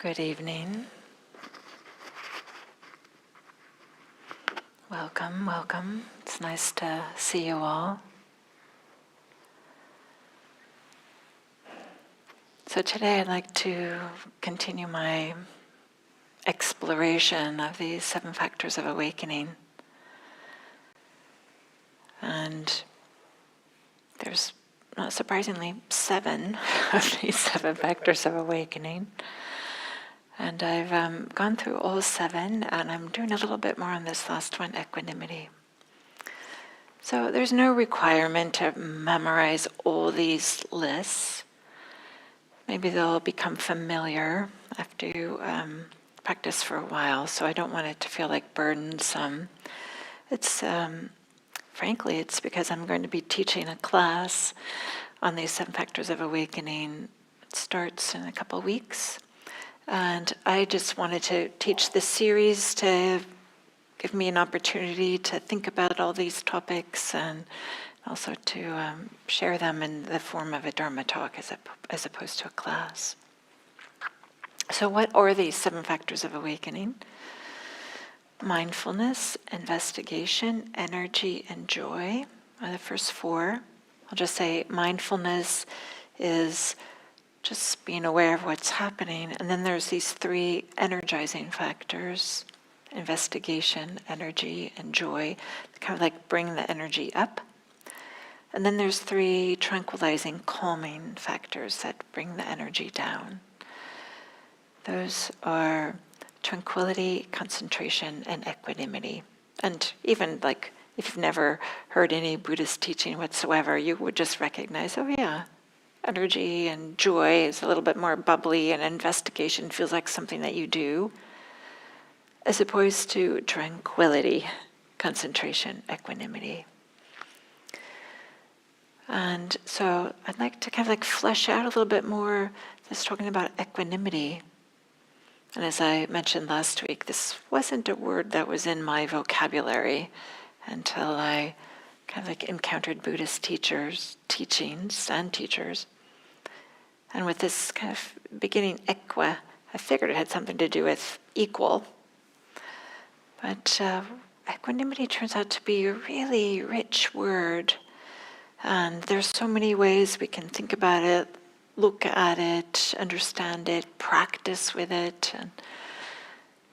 Good evening. Welcome, welcome. It's nice to see you all. So today I'd like to continue my exploration of these 7 factors of awakening. And there's, not surprisingly, 7 of these 7 factors of awakening. And I've gone through all 7, and I'm doing a little bit more on this last one, equanimity. So there's no requirement to memorize all these lists. Maybe they'll become familiar after you practice for a while, so I don't want it to feel like burdensome. It's, frankly, it's because I'm going to be teaching a class on these 7 factors of awakening. It starts in a couple of weeks. And I just wanted to teach this series to give me an opportunity to think about all these topics and also to share them in the form of a Dharma talk as opposed to a class. So what are these 7 factors of awakening? Mindfulness, investigation, energy, and joy are the first 4. I'll just say mindfulness is just being aware of what's happening. And then there's these 3 energizing factors: investigation, energy, and joy. Kind of like bring the energy up. And then there's 3 tranquilizing, calming factors that bring the energy down. Those are tranquility, concentration, and equanimity. And even like if you've never heard any Buddhist teaching whatsoever, you would just recognize, oh yeah, energy and joy is a little bit more bubbly, and investigation feels like something that you do, as opposed to tranquility, concentration, equanimity. And so I'd like to kind of like flesh out a little bit more just talking about equanimity. And as I mentioned last week, this wasn't a word that was in my vocabulary until I kind of like encountered Buddhist teachings and teachers. And with this kind of beginning equa, I figured it had something to do with equal. But equanimity turns out to be a really rich word. And there's so many ways we can think about it, look at it, understand it, practice with it. And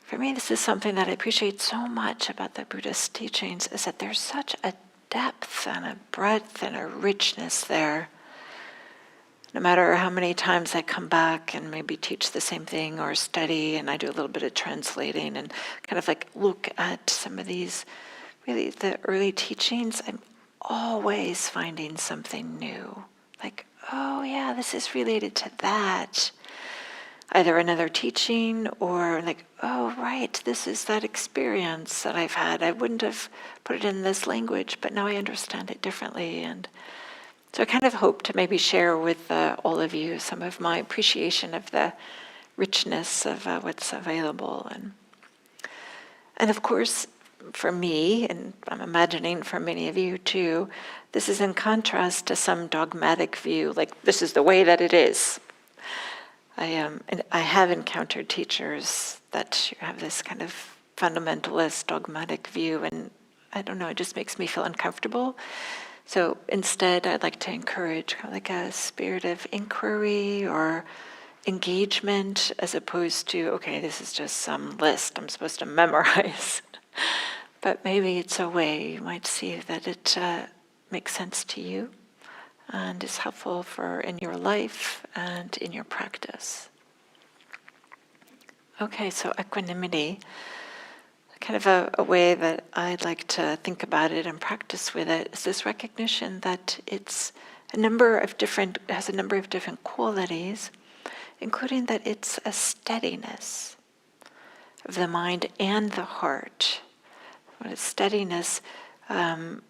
for me, this is something that I appreciate so much about the Buddhist teachings, is that there's such a depth and a breadth and a richness there. No matter how many times I come back and maybe teach the same thing or study, and I do a little bit of translating and kind of like look at some of these, really the early teachings, I'm always finding something new. Like, oh yeah, this is related to that. Either another teaching or like, oh right, this is that experience that I've had. I wouldn't have put it in this language, but now I understand it differently. And so I kind of hope to maybe share with all of you some of my appreciation of the richness of what's available. And of course, for me, and I'm imagining for many of you too, this is in contrast to some dogmatic view, like this is the way that it is. And I have encountered teachers that have this kind of fundamentalist, dogmatic view, and I don't know, it just makes me feel uncomfortable. So instead, I'd like to encourage kind of like a spirit of inquiry or engagement, as opposed to, okay, this is just some list I'm supposed to memorize. But maybe it's a way you might see that it makes sense to you and is helpful for in your life and in your practice. Okay, so equanimity. Kind of a way that I'd like to think about it and practice with it is this recognition that it's has a number of different qualities, including that it's a steadiness of the mind and the heart. When it's steadiness, when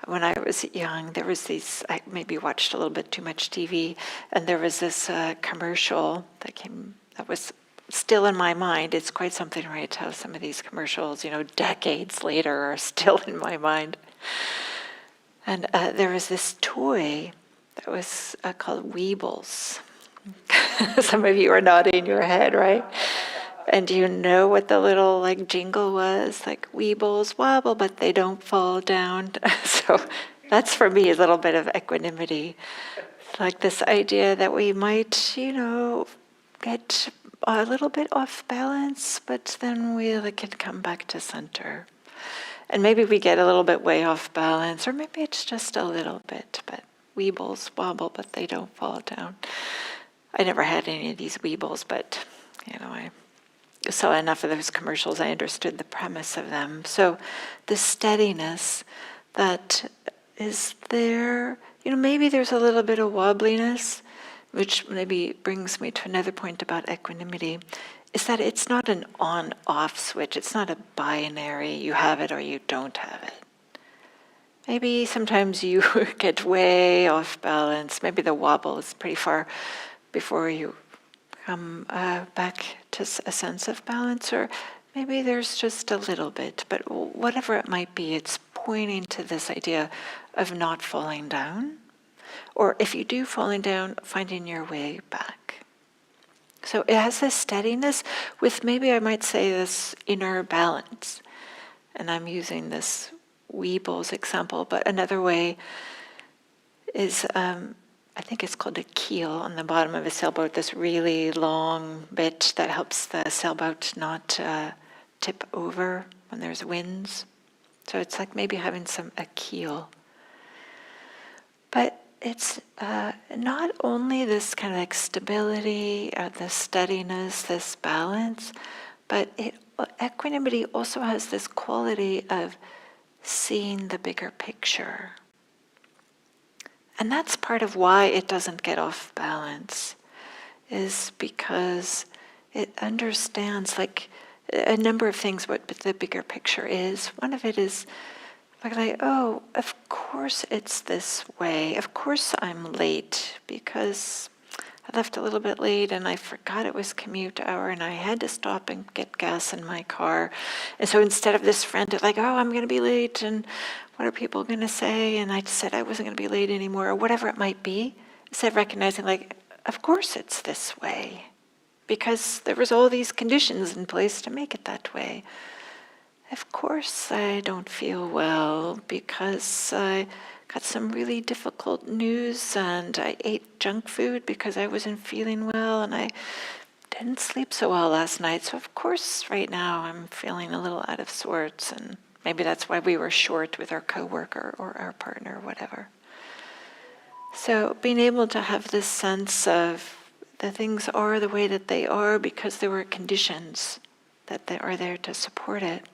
I was young, there was I maybe watched a little bit too much TV, and there was this commercial that was still in my mind. It's quite something, right, how some of these commercials, decades later are still in my mind. And there was this toy that was called Weebles. Some of you are nodding your head, right? And do you know what the little like jingle was? Like weebles wobble, but they don't fall down. So that's for me a little bit of equanimity. Like this idea that we might, get a little bit off balance, but then we like, can come back to center. And maybe we get a little bit way off balance, or maybe it's just a little bit, but weebles wobble, but they don't fall down. I never had any of these weebles, but, I saw enough of those commercials, I understood the premise of them. So the steadiness that is there, maybe there's a little bit of wobbliness, which maybe brings me to another point about equanimity, is that it's not an on-off switch. It's not a binary, you have it or you don't have it. Maybe sometimes you get way off balance. Maybe the wobble is pretty far before you come back to a sense of balance, or maybe there's just a little bit. But whatever it might be, it's pointing to this idea of not falling down, or if you do falling down, finding your way back. So it has this steadiness with, maybe I might say, this inner balance. And I'm using this weebles example, but another way is, I think it's called a keel on the bottom of a sailboat, this really long bit that helps the sailboat not tip over when there's winds. So it's like maybe having a keel. But it's not only this kind of like stability, this steadiness, this balance, but equanimity also has this quality of seeing the bigger picture. And that's part of why it doesn't get off balance, is because it understands like a number of things what the bigger picture is. One of it is like, oh, of course it's this way. Of course I'm late because I left a little bit late and I forgot it was commute hour and I had to stop and get gas in my car. And so instead of this frantic, like, oh, I'm going to be late and what are people going to say? And I said I wasn't going to be late anymore, or whatever it might be, instead of recognizing, like, of course it's this way because there was all these conditions in place to make it that way. Of course I don't feel well because I got some really difficult news and I ate junk food because I wasn't feeling well and I didn't sleep so well last night. So of course right now I'm feeling a little out of sorts, and maybe that's why we were short with our coworker or our partner or whatever. So being able to have this sense of the things are the way that they are because there were conditions that they are there to support it.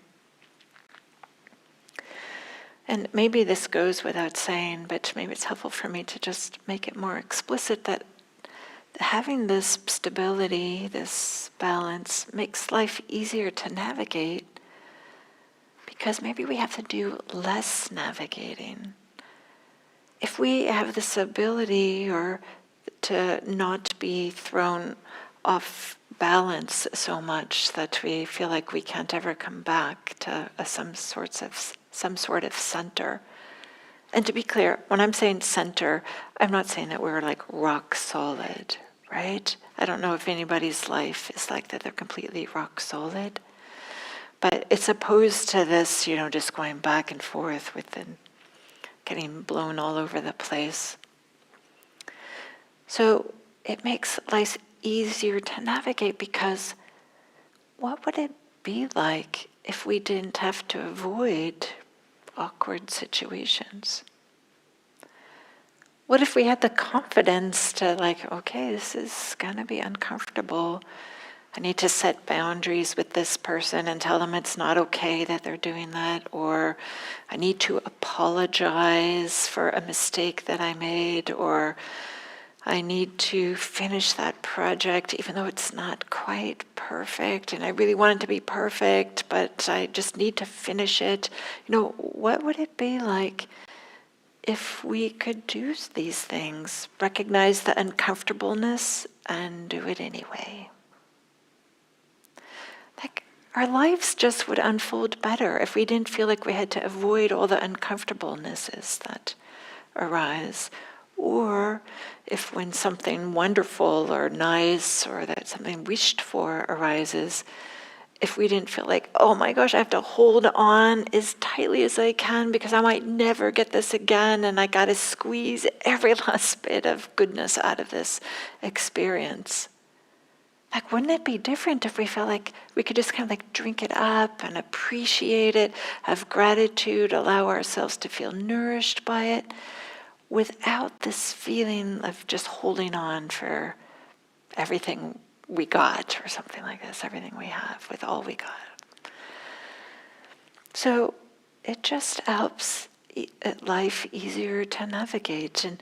And maybe this goes without saying, but maybe it's helpful for me to just make it more explicit that having this stability, this balance, makes life easier to navigate because maybe we have to do less navigating. If we have this ability or to not be thrown off balance so much that we feel like we can't ever come back to some sort of center. And to be clear, when I'm saying center, I'm not saying that we're like rock solid, right? I don't know if anybody's life is like that, they're completely rock solid. But it's opposed to this, just going back and forth within getting blown all over the place. So it makes life easier to navigate because what would it be like if we didn't have to avoid awkward situations? What if we had the confidence to okay, this is gonna be uncomfortable. I need to set boundaries with this person and tell them it's not okay that they're doing that, or I need to apologize for a mistake that I made, or I need to finish that project even though it's not quite perfect and I really want it to be perfect, but I just need to finish it. What would it be like if we could do these things, recognize the uncomfortableness and do it anyway? Our lives just would unfold better if we didn't feel like we had to avoid all the uncomfortablenesses that arise, Or if when something wonderful or nice or that something wished for arises, if we didn't feel like, oh my gosh, I have to hold on as tightly as I can because I might never get this again and I got to squeeze every last bit of goodness out of this experience. Like, wouldn't it be different if we felt like we could just kind of like drink it up and appreciate it, have gratitude, allow ourselves to feel nourished by it, without this feeling of just holding on for everything we got or something like this, everything we have with all we got. So it just helps life easier to navigate. And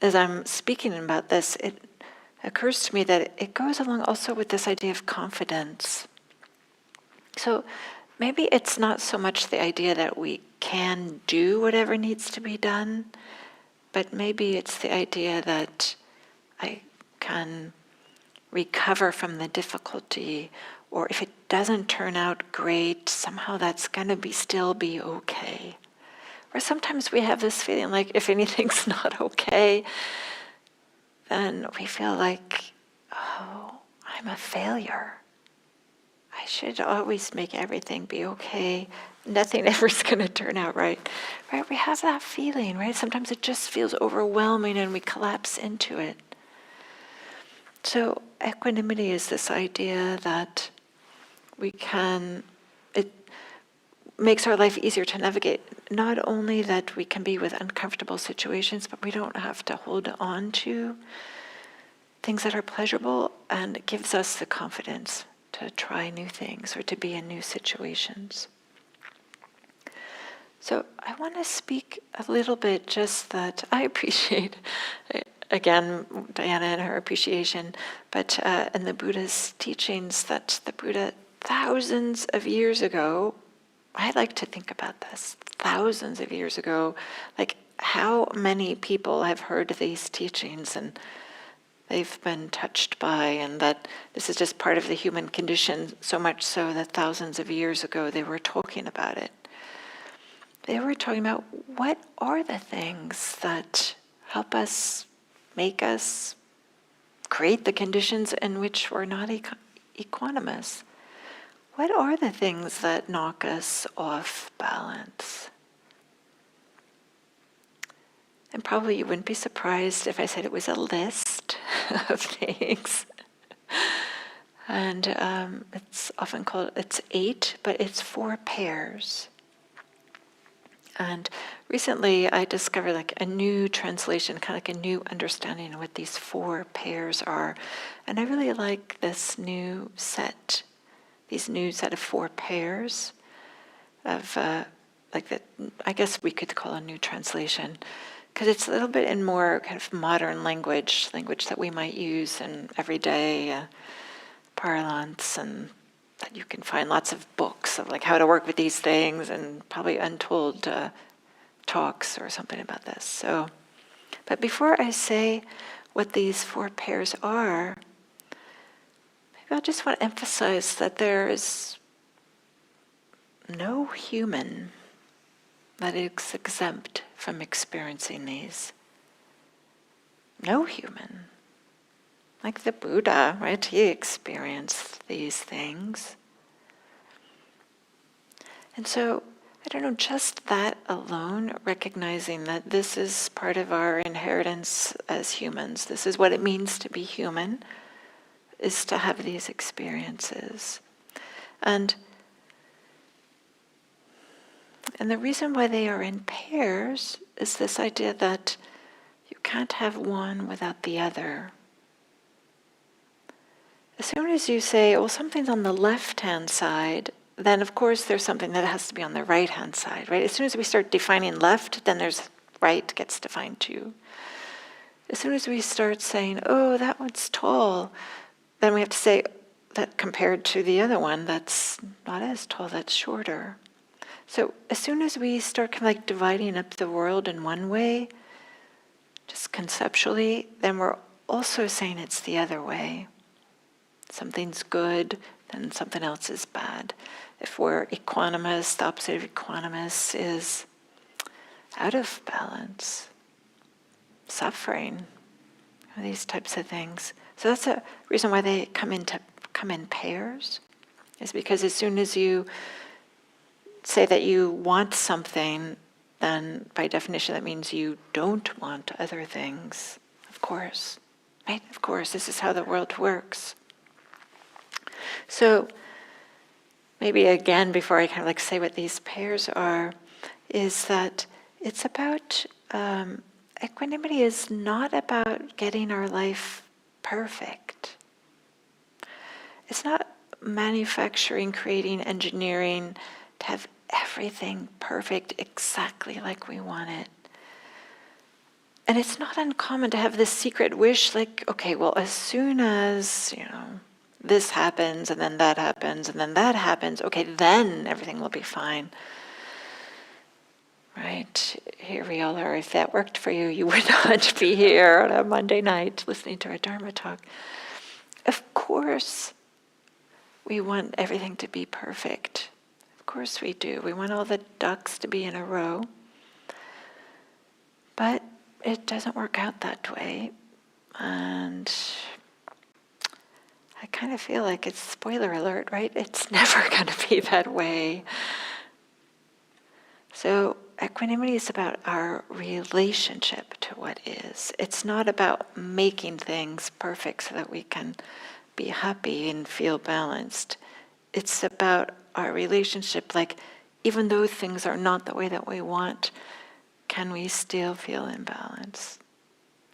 as I'm speaking about this, it occurs to me that it goes along also with this idea of confidence. So maybe it's not so much the idea that we can do whatever needs to be done, but maybe it's the idea that I can recover from the difficulty, or if it doesn't turn out great, somehow that's going to still be okay. Or sometimes we have this feeling like if anything's not okay, then we feel like, oh, I'm a failure. I should always make everything be okay. Nothing ever's going to turn out right. Right? We have that feeling, right? Sometimes it just feels overwhelming and we collapse into it. So equanimity is this idea that it makes our life easier to navigate. Not only that we can be with uncomfortable situations, but we don't have to hold on to things that are pleasurable, and it gives us the confidence to try new things or to be in new situations. So I want to speak a little bit just that I appreciate, again, Diana and her appreciation, but in the Buddha's teachings that the Buddha thousands of years ago, I like to think about this, thousands of years ago, like how many people have heard these teachings and they've been touched by, and that this is just part of the human condition, so much so that thousands of years ago they were talking about it. They were talking about what are the things that help us, make us, create the conditions in which we're not equanimous. What are the things that knock us off balance? And probably you wouldn't be surprised if I said it was a list of things. And it's often called, it's 8, but it's 4 pairs. And recently I discovered like a new translation, kind of like a new understanding of what these 4 pairs are. And I really like this new set, these new set of 4 pairs of like that, I guess we could call a new translation, because it's a little bit in more kind of modern language that we might use in everyday parlance, and that you can find lots of books of like how to work with these things, and probably untold talks or something about this. So, but before I say what these 4 pairs are, maybe I just want to emphasize that there is no human that is exempt from experiencing these. No human. Like the Buddha, right? He experienced these things. And so, I don't know, just that alone, recognizing that this is part of our inheritance as humans, this is what it means to be human, is to have these experiences. And the reason why they are in pairs is this idea that you can't have one without the other. As soon as you say, well, something's on the left-hand side, then of course there's something that has to be on the right-hand side, right? As soon as we start defining left, then there's right gets defined too. As soon as we start saying, oh, that one's tall, then we have to say that compared to the other one, that's not as tall, that's shorter. So as soon as we start kind of like dividing up the world in one way, just conceptually, then we're also saying it's the other way. Something's good, then something else is bad. If we're equanimous, the opposite of equanimous is out of balance. suffering, these types of things. So that's a reason why they come in pairs, is because as soon as you say that you want something, then by definition that means you don't want other things. Of course, right? Of course, this is how the world works. So maybe again, before I kind of like say what these pairs are, is that it's about, equanimity is not about getting our life perfect. It's not manufacturing, creating, engineering to have everything perfect exactly like we want it. And it's not uncommon to have this secret wish, like, okay, well, as soon as, this happens, and then that happens, and then that happens, okay, then everything will be fine. Right? Here we all are. If that worked for you, you would not be here on a Monday night listening to our Dharma talk. Of course, we want everything to be perfect. Of course we do. We want all the ducks to be in a row. But it doesn't work out that way. And I kind of feel like it's spoiler alert, right? It's never going to be that way. So equanimity is about our relationship to what is. It's not about making things perfect so that we can be happy and feel balanced. It's about our relationship, like even though things are not the way that we want, can we still feel in balance?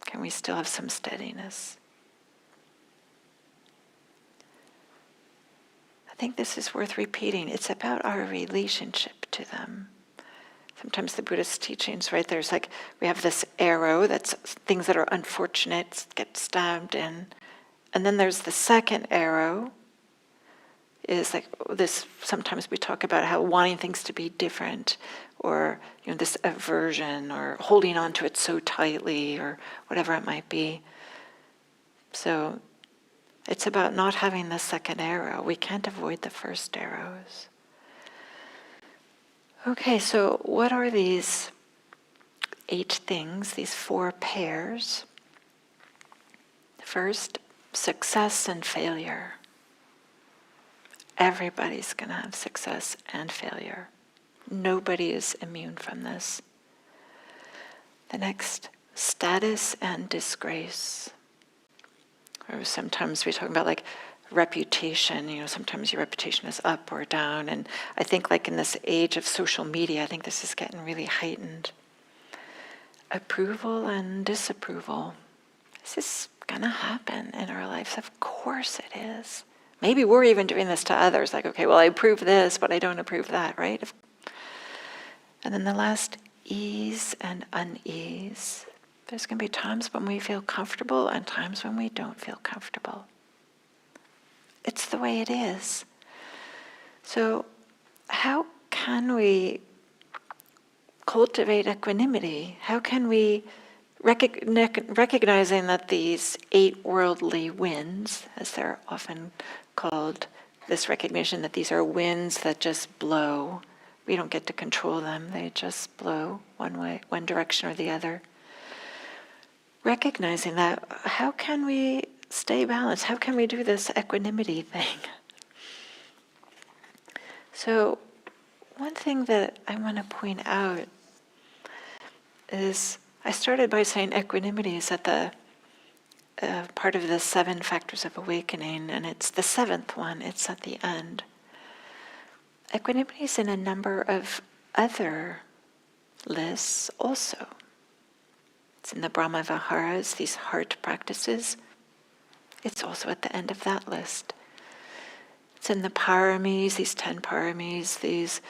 Can we still have some steadiness? I think this is worth repeating. It's about our relationship to them. Sometimes the Buddhist teachings, right, there's like, we have this arrow, that's things that are unfortunate, get stabbed in. And then there's the second arrow, is like this, sometimes we talk about how wanting things to be different, or this aversion, or holding on to it so tightly, or whatever it might be. So it's about not having the second arrow. We can't avoid the first arrows. Okay, so what are these 8 things, these 4 pairs? First, success and failure. Everybody's going to have success and failure. Nobody is immune from this. The next, status and disgrace. Or sometimes we talk about like reputation, sometimes your reputation is up or down. And I think like in this age of social media, I think this is getting really heightened. Approval and disapproval. This is going to happen in our lives. Of course it is. Maybe we're even doing this to others, like, okay, well, I approve this, but I don't approve that, right? And then the last, ease and unease. There's going to be times when we feel comfortable and times when we don't feel comfortable. It's the way it is. So how can we cultivate equanimity? How can we, recognizing that these 8 worldly winds, as they're often called, this recognition that these are winds that just blow. We don't get to control them. They just blow one way, one direction or the other. Recognizing that, how can we stay balanced? How can we do this equanimity thing? So one thing that I want to point out is I started by saying equanimity is at the part of the 7 factors of awakening, and it's the 7th one. It's at the end. Equanimity is in a number of other lists also. It's in the Brahma Viharas, these heart practices. It's also at the end of that list. It's in the paramis, these 10 paramis, these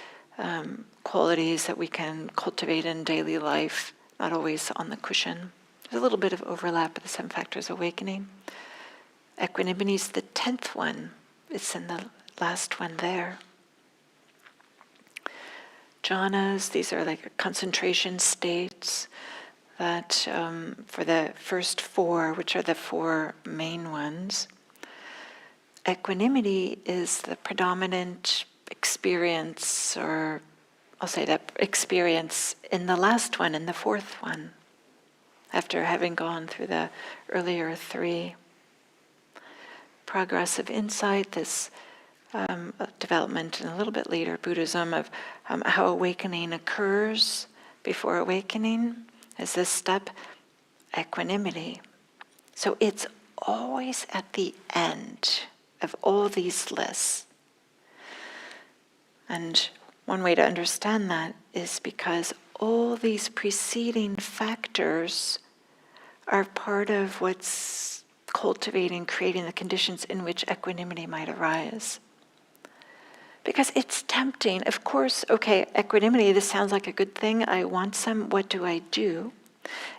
qualities that we can cultivate in daily life, not always on the cushion. There's a little bit of overlap with the 7 factors of awakening. Equanimity is the 10th one. It's in the last one there. Jhanas, these are like concentration states that for the first 4, which are the 4 main ones, equanimity is the predominant experience, or I'll say that experience in the last one, in the 4th one. after having gone through the earlier three. Progressive insight, this development, and a little bit later Buddhism of how awakening occurs before awakening is this step, equanimity. So it's always at the end of all these lists. And one way to understand that is because all these preceding factors are part of what's cultivating, creating the conditions in which equanimity might arise. Because it's tempting. Of course, okay, equanimity, this sounds like a good thing. I want some. What do I do?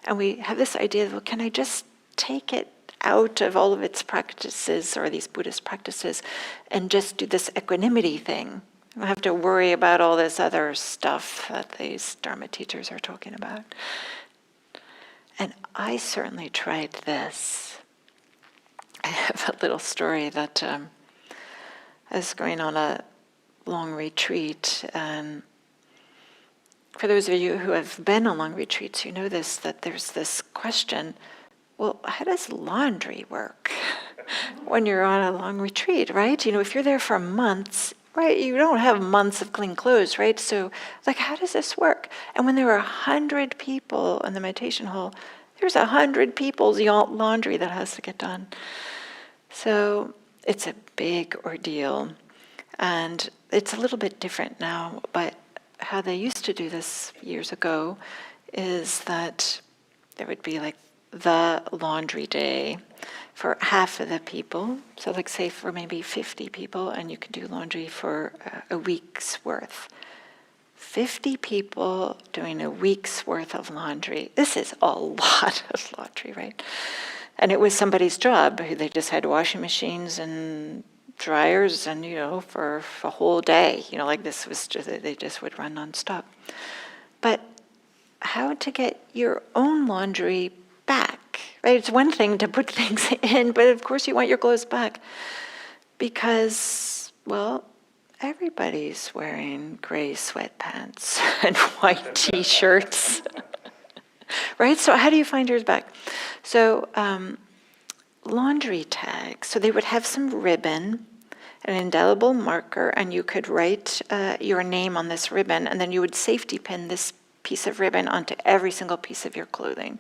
And we have this idea of, well, can I just take it out of all of its practices, or these Buddhist practices, and just do this equanimity thing? I don't have to worry about all this other stuff that these Dharma teachers are talking about. And I certainly tried this. I have a little story that I was going on a long retreat, and for those of you who have been on long retreats, you know this, that there's this question, well, how does laundry work when you're on a long retreat, right? You know, if you're there for months, right, you don't have months of clean clothes, right? So, like, how does this work? And when there are 100 people in the meditation hall, there's 100 people's laundry that has to get done. So it's a big ordeal. And it's a little bit different now, but how they used to do this years ago is that there would be like the laundry day for half of the people. So like say for maybe 50 people, and you could do laundry for a week's worth. 50 people doing a week's worth of laundry. This is a lot of laundry, right? And it was somebody's job. They just had washing machines and dryers, and for a whole day, like this was just, they just would run nonstop. But how to get your own laundry back, right? It's one thing to put things in, but of course you want your clothes back because, well, everybody's wearing gray sweatpants and white t-shirts, right? So how do you find yours back? So laundry tags. So they would have some ribbon, an indelible marker, and you could write your name on this ribbon, and then you would safety pin this piece of ribbon onto every single piece of your clothing.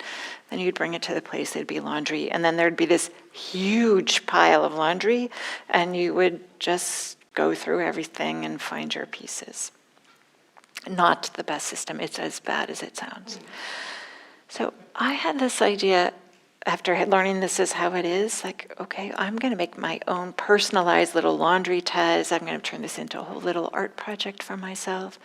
Then you'd bring it to the place, there'd be laundry, and then there'd be this huge pile of laundry, and you would just go through everything and find your pieces. Not the best system. It's as bad as it sounds. So I had this idea after learning this is how it is, like, okay, I'm going to make my own personalized little laundry tags. I'm going to turn this into a whole little art project for myself.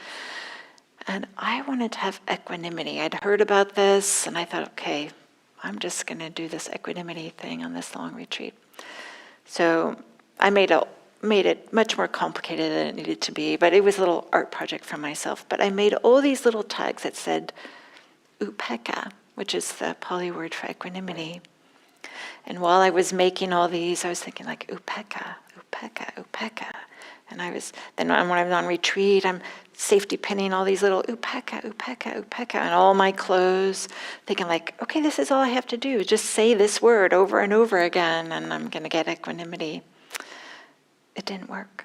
And I wanted to have equanimity. I'd heard about this, and I thought, okay, I'm just going to do this equanimity thing on this long retreat. So I made it much more complicated than it needed to be, but it was a little art project for myself. But I made all these little tags that said upekkha, which is the Pali word for equanimity. And while I was making all these, I was thinking like upekkha, upekkha, upekkha. And then when I was on retreat, I'm safety pinning all these little upekkha, upekkha, upekkha on all my clothes, thinking like, okay, this is all I have to do. Just say this word over and over again, and I'm going to get equanimity. It didn't work.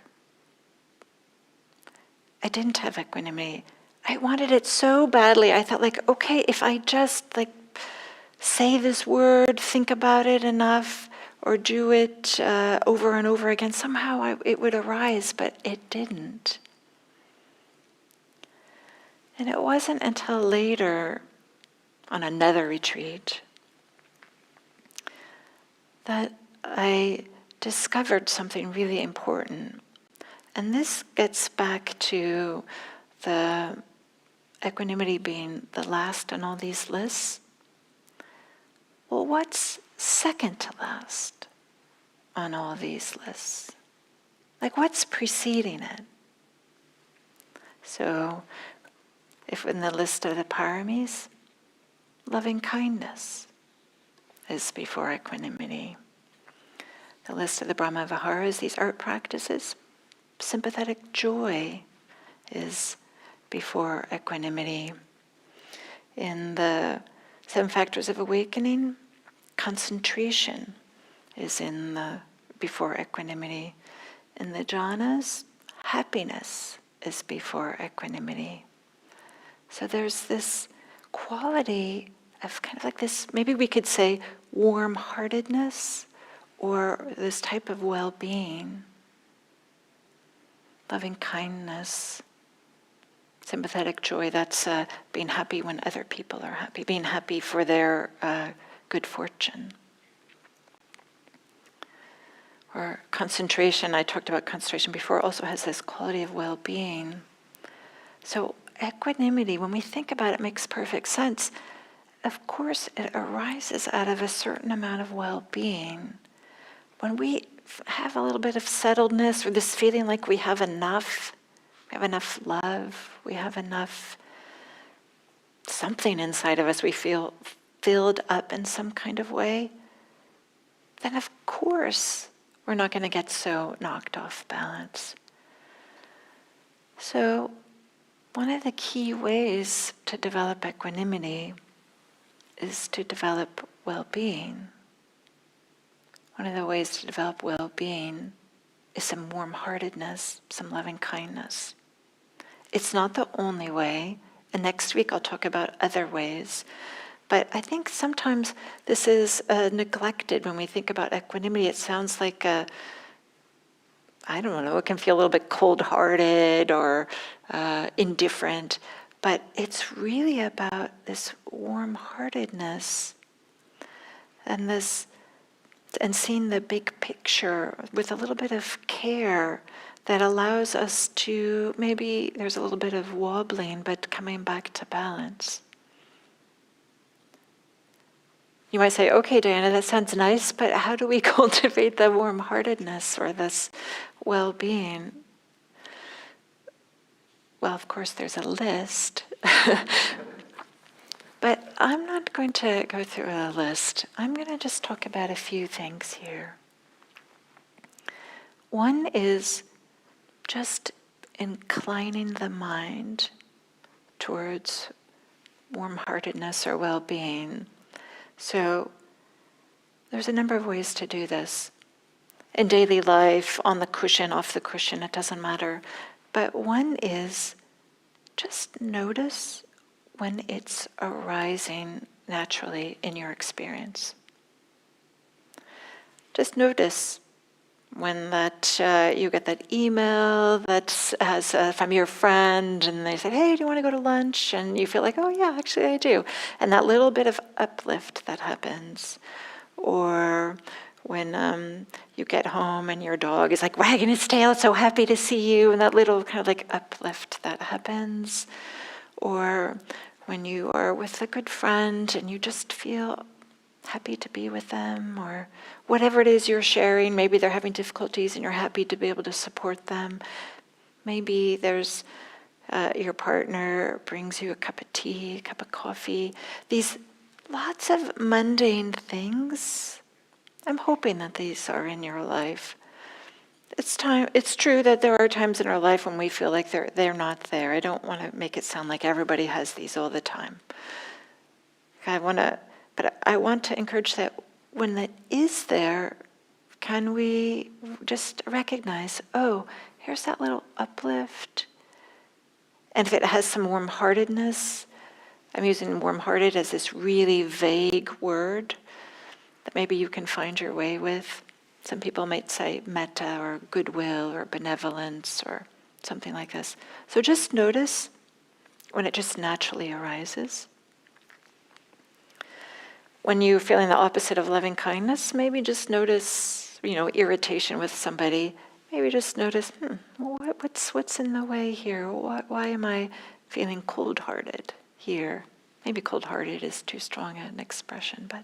I didn't have equanimity. I wanted it so badly. I thought like, okay, if I just like say this word, think about it enough, or do it over and over again, somehow it would arise, but it didn't. And it wasn't until later, on another retreat, that I discovered something really important. And this gets back to the equanimity being the last on all these lists. Well, what's second to last on all these lists? Like, what's preceding it? So, if in the list of the paramis, loving kindness is before equanimity. The list of the Brahma Viharas, these art practices, sympathetic joy is before equanimity. In the 7 factors of awakening, concentration is before equanimity. In the jhanas, happiness is before equanimity. So there's this quality of kind of like this, maybe we could say warm-heartedness, or this type of well-being, loving kindness, sympathetic joy, that's being happy when other people are happy, being happy for their good fortune. Or concentration, I talked about concentration before, also has this quality of well-being. So equanimity, when we think about it, makes perfect sense. Of course, it arises out of a certain amount of well-being. When we have a little bit of settledness, or this feeling like we have enough love, we have enough something inside of us, we feel filled up in some kind of way, then of course we're not going to get so knocked off balance. So one of the key ways to develop equanimity is to develop well-being. One of the ways to develop well-being is some warm-heartedness, some loving kindness. It's not the only way, and next week I'll talk about other ways, but I think sometimes this is neglected when we think about equanimity. It sounds like I don't know, it can feel a little bit cold-hearted or indifferent, but it's really about this warm-heartedness and seeing the big picture with a little bit of care that allows us to, maybe there's a little bit of wobbling, but coming back to balance. You might say, okay, Diana, that sounds nice, but how do we cultivate the warm-heartedness or this well-being? Well, of course, there's a list. But I'm not going to go through a list. I'm going to just talk about a few things here. One is just inclining the mind towards warm-heartedness or well-being. So there's a number of ways to do this. In daily life, on the cushion, off the cushion, it doesn't matter. But one is just notice when it's arising naturally in your experience. Just notice when you get that email that has from your friend, and they say, hey, do you want to go to lunch? And you feel like, oh yeah, actually I do. And that little bit of uplift that happens. Or when you get home and your dog is like wagging its tail, it's so happy to see you, and that little kind of like uplift that happens. Or when you are with a good friend and you just feel happy to be with them, or whatever it is you're sharing. Maybe they're having difficulties and you're happy to be able to support them. Maybe there's your partner brings you a cup of tea, a cup of coffee. These lots of mundane things. I'm hoping that these are in your life. It's true that there are times in our life when we feel like they're not there. I don't want to make it sound like everybody has these all the time. But I want to encourage that when it is there, can we just recognize, oh, here's that little uplift. And if it has some warm-heartedness, I'm using warm-hearted as this really vague word that maybe you can find your way with. Some people might say metta or goodwill or benevolence or something like this. So just notice when it just naturally arises. When you're feeling the opposite of loving kindness, maybe just notice, irritation with somebody. Maybe just notice, what's in the way here? Why am I feeling cold-hearted here? Maybe cold-hearted is too strong an expression, but.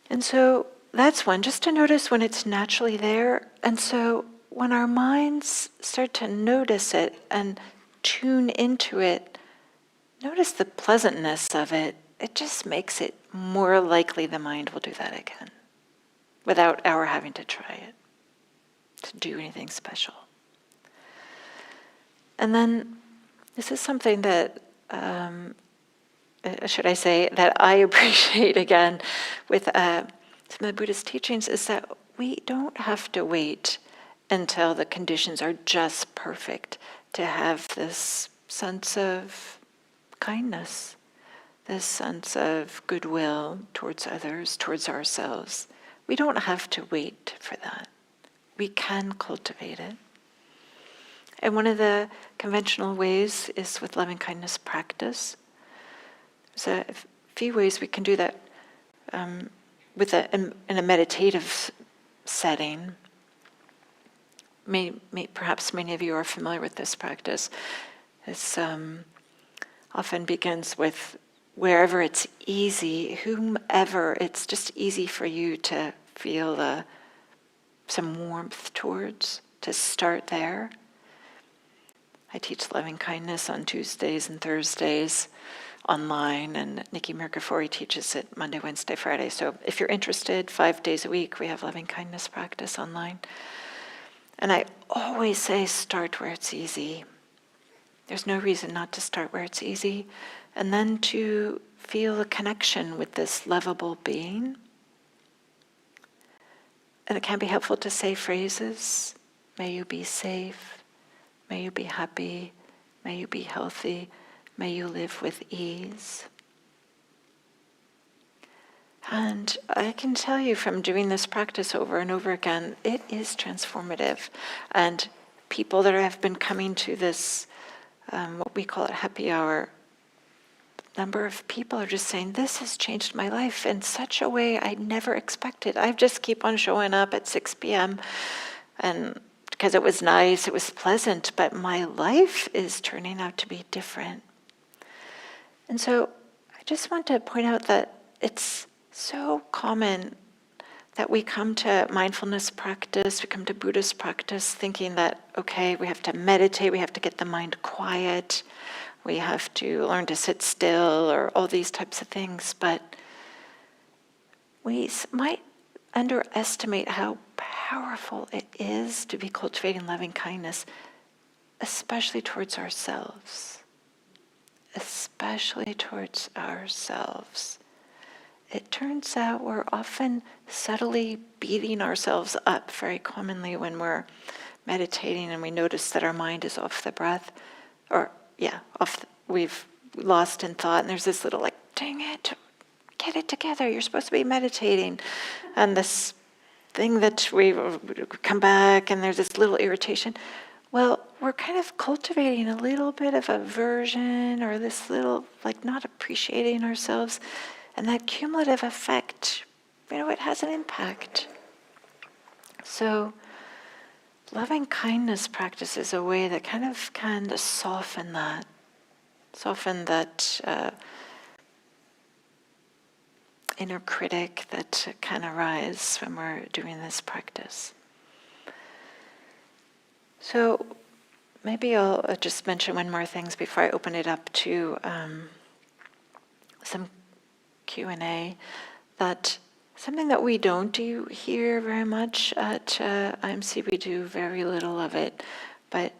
And so that's one, just to notice when it's naturally there. And so when our minds start to notice it and tune into it, notice the pleasantness of it. It just makes it more likely the mind will do that again without our having to try it, to do anything special. And then this is something that should I say, that I appreciate again with some of the Buddhist teachings is that we don't have to wait until the conditions are just perfect to have this sense of kindness, this sense of goodwill towards others, towards ourselves. We don't have to wait for that. We can cultivate it. And one of the conventional ways is with loving kindness practice. There's a few ways we can do that in a meditative setting. Perhaps many of you are familiar with this practice. This often begins with wherever it's easy, whomever it's just easy for you to feel some warmth towards, to start there. I teach loving kindness on Tuesdays and Thursdays online, and Nikki Mirkafori teaches it Monday, Wednesday, Friday. So if you're interested, 5 days a week, we have loving kindness practice online. And I always say start where it's easy. There's no reason not to start where it's easy. And then to feel a connection with this lovable being. And it can be helpful to say phrases. May you be safe. May you be happy. May you be healthy. May you live with ease. And I can tell you from doing this practice over and over again, it is transformative. And people that have been coming to this, what we call it happy hour, number of people are just saying, this has changed my life in such a way I never expected. I just keep on showing up at 6 p.m. and because it was nice, it was pleasant, but my life is turning out to be different. And so I just want to point out that it's so common that we come to mindfulness practice, we come to Buddhist practice thinking that, okay, we have to meditate, we have to get the mind quiet, we have to learn to sit still, or all these types of things, but we might underestimate how powerful it is to be cultivating loving kindness, especially towards ourselves. Especially towards ourselves. It turns out we're often subtly beating ourselves up very commonly when we're meditating and we notice that our mind is off the breath, we've lost in thought, and there's this little like, dang it, get it together, you're supposed to be meditating. And this thing that we come back and there's this little irritation. Well, we're kind of cultivating a little bit of aversion or this little, like not appreciating ourselves. And that cumulative effect, it has an impact. So loving kindness practice is a way that kind of can soften that inner critic that can arise when we're doing this practice. So maybe I'll just mention one more thing before I open it up to some Q&A. That something that we don't do here very much at IMC, we do very little of it, but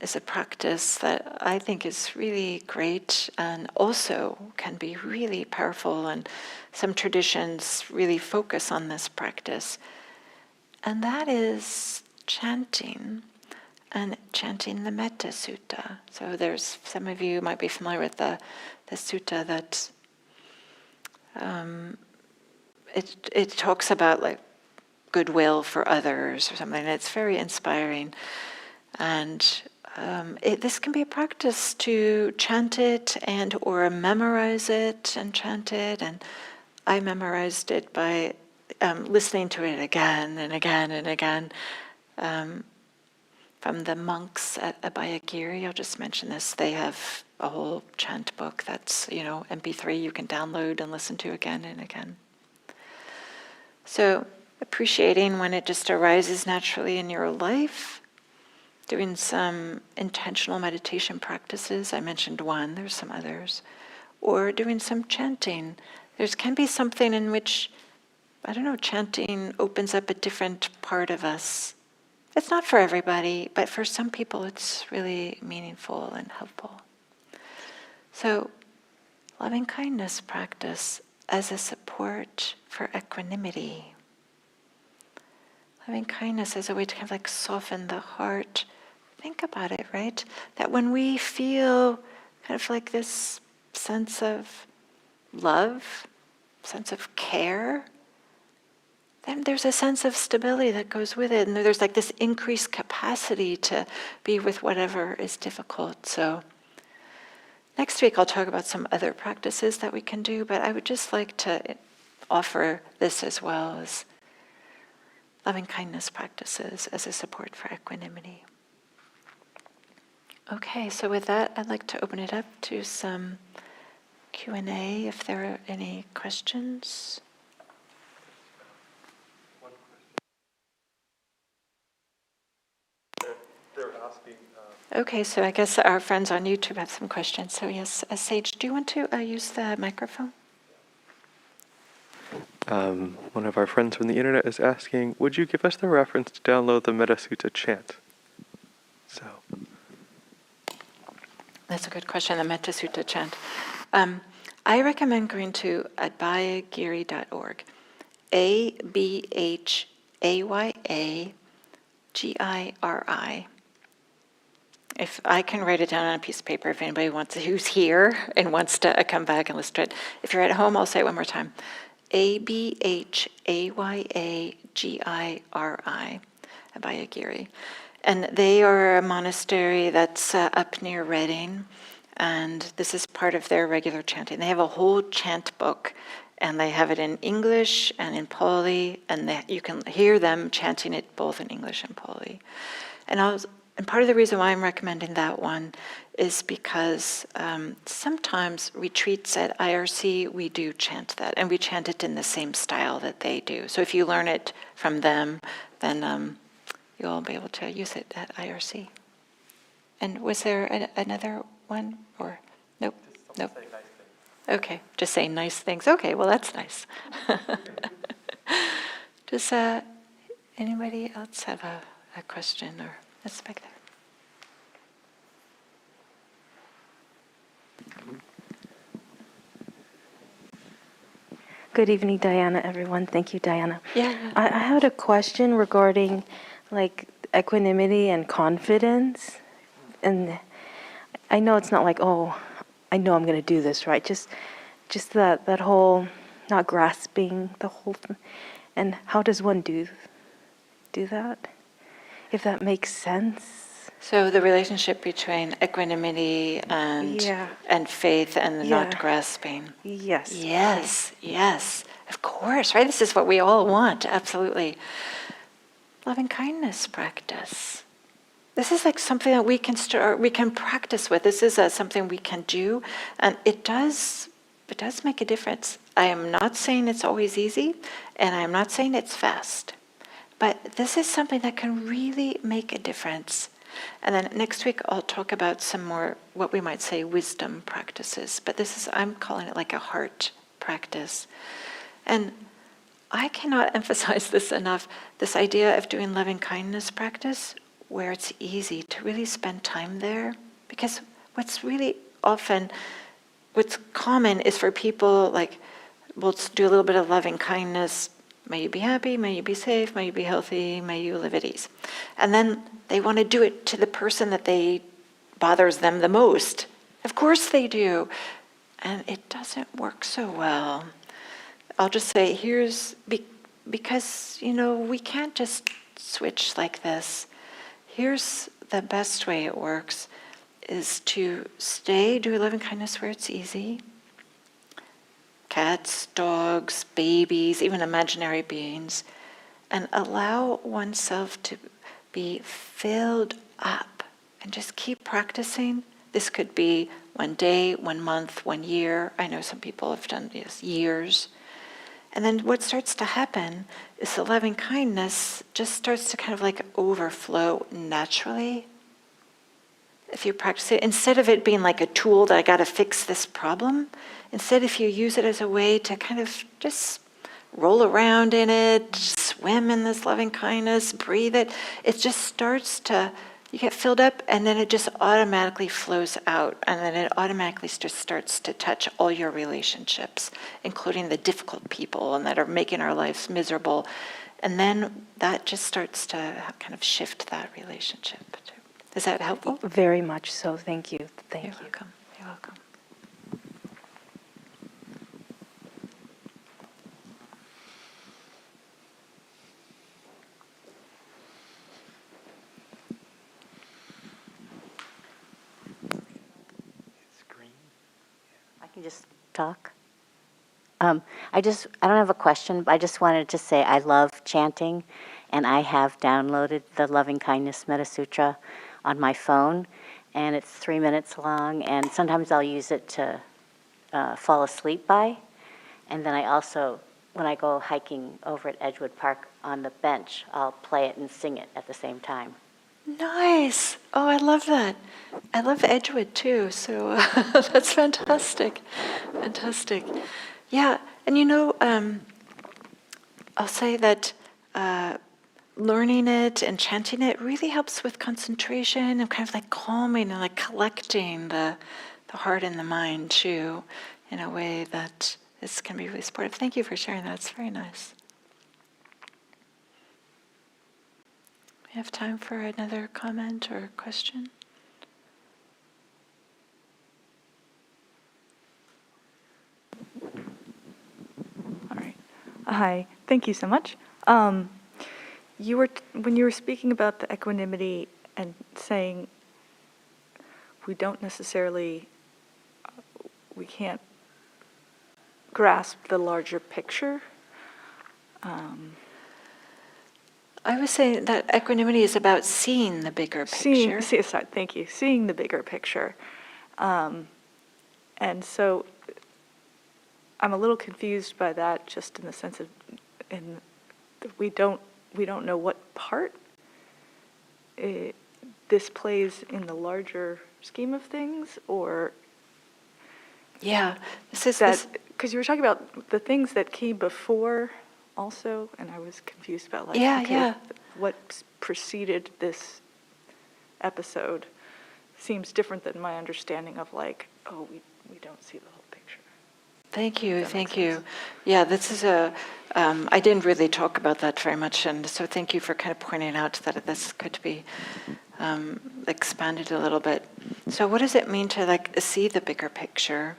is a practice that I think is really great and also can be really powerful, and some traditions really focus on this practice. And that is chanting, and chanting the Metta Sutta. So there's, some of you might be familiar with the sutta that it talks about like goodwill for others or something. It's very inspiring. And this can be a practice to chant it and or memorize it and chant it. And I memorized it by listening to it again and again and again. From the monks at Abhayagiri, I'll just mention this. They have a whole chant book that's, MP3 you can download and listen to again and again. So appreciating when it just arises naturally in your life, doing some intentional meditation practices. I mentioned one, there's some others. Or doing some chanting. There can be something in which, chanting opens up a different part of us. It's not for everybody, but for some people it's really meaningful and helpful. So loving kindness practice as a support for equanimity. Loving kindness as a way to kind of like soften the heart. Think about it, right? That when we feel kind of like this sense of love, sense of care, then there's a sense of stability that goes with it. And there's like this increased capacity to be with whatever is difficult. So next week I'll talk about some other practices that we can do, but I would just like to offer this as well as loving kindness practices as a support for equanimity. Okay, so with that, I'd like to open it up to some Q&A if there are any questions. They're asking. Okay, so I guess our friends on YouTube have some questions. So yes, Sage, do you want to use the microphone? One of our friends from the internet is asking, would you give us the reference to download the Metasutta chant? So. That's a good question, the Metasutta chant. I recommend going to abhayagiri.org. ABHAYAGIRI. If I can write it down on a piece of paper, if anybody wants, who's here and wants to come back and listen to it. If you're at home, I'll say it one more time. ABHAYAGIRI, Abhayagiri. And they are a monastery that's up near Reading, and this is part of their regular chanting. They have a whole chant book, and they have it in English and in Pali, and you can hear them chanting it both in English and Pali. And part of the reason why I'm recommending that one is because sometimes retreats at IRC, we do chant that, and we chant it in the same style that they do. So if you learn it from them, then you'll be able to use it at IRC. And was there another one? Or nope? Nope. Say nice things. Okay, just say nice things. Okay, well that's nice. Does anybody else have a question or a spectator? Good evening, Diana, everyone. Thank you, Diana. Yeah. I had a question regarding like equanimity and confidence. And I know it's not like, oh, I know I'm going to do this, right? Just that whole not grasping the whole thing. And how does one do that? If that makes sense. So the relationship between equanimity and faith and not grasping. Yes. Yes, of course, right? This is what we all want, absolutely. Loving kindness practice. This is like something that we can practice with. This is something we can do, and it does make a difference. I am not saying it's always easy, and I am not saying it's fast, but this is something that can really make a difference. And then next week I'll talk about some more, what we might say, wisdom practices. But I'm calling it like a heart practice. And I cannot emphasize this enough, this idea of doing loving kindness practice where it's easy to really spend time there. Because what's common is for people like, we'll do a little bit of loving kindness. May you be happy, may you be safe, may you be healthy, may you live at ease. And then they want to do it to the person that bothers them the most. Of course they do. And it doesn't work so well. I'll just say, because, we can't just switch like this. Here's the best way it works, is to do loving kindness where it's easy. Cats, dogs, babies, even imaginary beings, and allow oneself to be filled up and just keep practicing. This could be 1 day, 1 month, 1 year. I know some people have done this years. And then what starts to happen is the loving kindness just starts to kind of like overflow naturally. If you practice it, instead of it being like a tool that I got to fix this problem, instead if you use it as a way to kind of just roll around in it, swim in this loving kindness, breathe it, it just starts to you get filled up, and then it just automatically flows out, and then it automatically just starts to touch all your relationships, including the difficult people and that are making our lives miserable. And then that just starts to kind of shift that relationship. Is that helpful? Very much so. Thank you. Thank You're you. welcome. You're welcome. I can just talk. I don't have a question, but I just wanted to say I love chanting, and I have downloaded the Loving Kindness Metta Sutra on my phone, and it's 3 minutes long, and sometimes I'll use it to fall asleep by. And then I also, when I go hiking over at Edgewood Park on the bench, I'll play it and sing it at the same time. Nice. Oh, I love that. I love Edgewood too, so that's fantastic. Fantastic. Yeah, and I'll say that learning it and chanting it really helps with concentration and kind of like calming and like collecting the heart and the mind too, in a way that can be really supportive. Thank you for sharing that. It's very nice. We have time for another comment or question? All right. Hi. Thank you so much. When you were speaking about the equanimity and saying we don't necessarily, we can't grasp the larger picture. I was saying that equanimity is about seeing the bigger picture. Thank you. Seeing the bigger picture. And so I'm a little confused by that, just in the sense of we don't know what part this plays in the larger scheme of things, or Yeah, this is that, because you were talking about the things that came before also, and I was confused about like, Yeah. what preceded this episode seems different than my understanding of like, oh, we don't see the whole picture. Thank you, Does that make thank you. sense? Yeah, this is I didn't really talk about that very much, and so thank you for kind of pointing out that this could be expanded a little bit. So what does it mean to like see the bigger picture?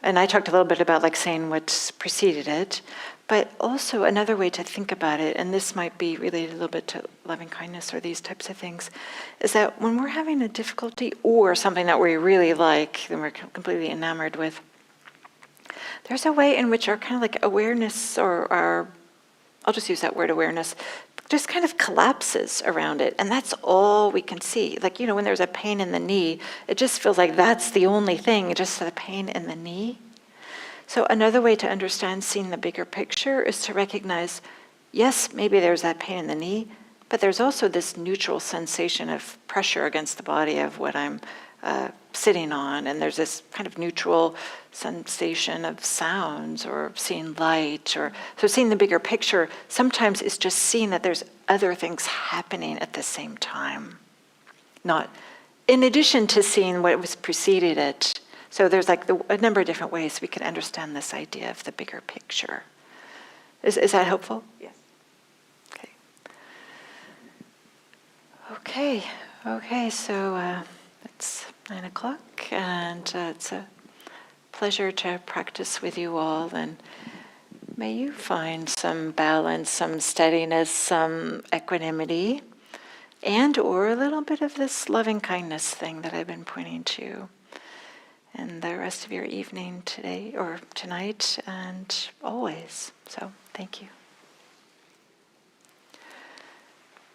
And I talked a little bit about like saying what's preceded it, but also another way to think about it, and this might be related a little bit to loving kindness or these types of things, is that when we're having a difficulty or something that we really like, and we're completely enamored with, there's a way in which our kind of like awareness, or our, I'll just use that word awareness, just kind of collapses around it. And that's all we can see. Like, when there's a pain in the knee, it just feels like that's the only thing, just the pain in the knee. So another way to understand seeing the bigger picture is to recognize, yes, maybe there's that pain in the knee, but there's also this neutral sensation of pressure against the body of what I'm sitting on, and there's this kind of neutral sensation of sounds or seeing light, or so seeing the bigger picture sometimes is just seeing that there's other things happening at the same time, not in addition to seeing what was preceded it. So there's like a number of different ways we could understand this idea of the bigger picture. Is that helpful? Yes. Okay, so it's 9:00, and it's a pleasure to practice with you all, and may you find some balance, some steadiness, some equanimity, and or a little bit of this loving kindness thing that I've been pointing to, and the rest of your evening today or tonight and always. So thank you.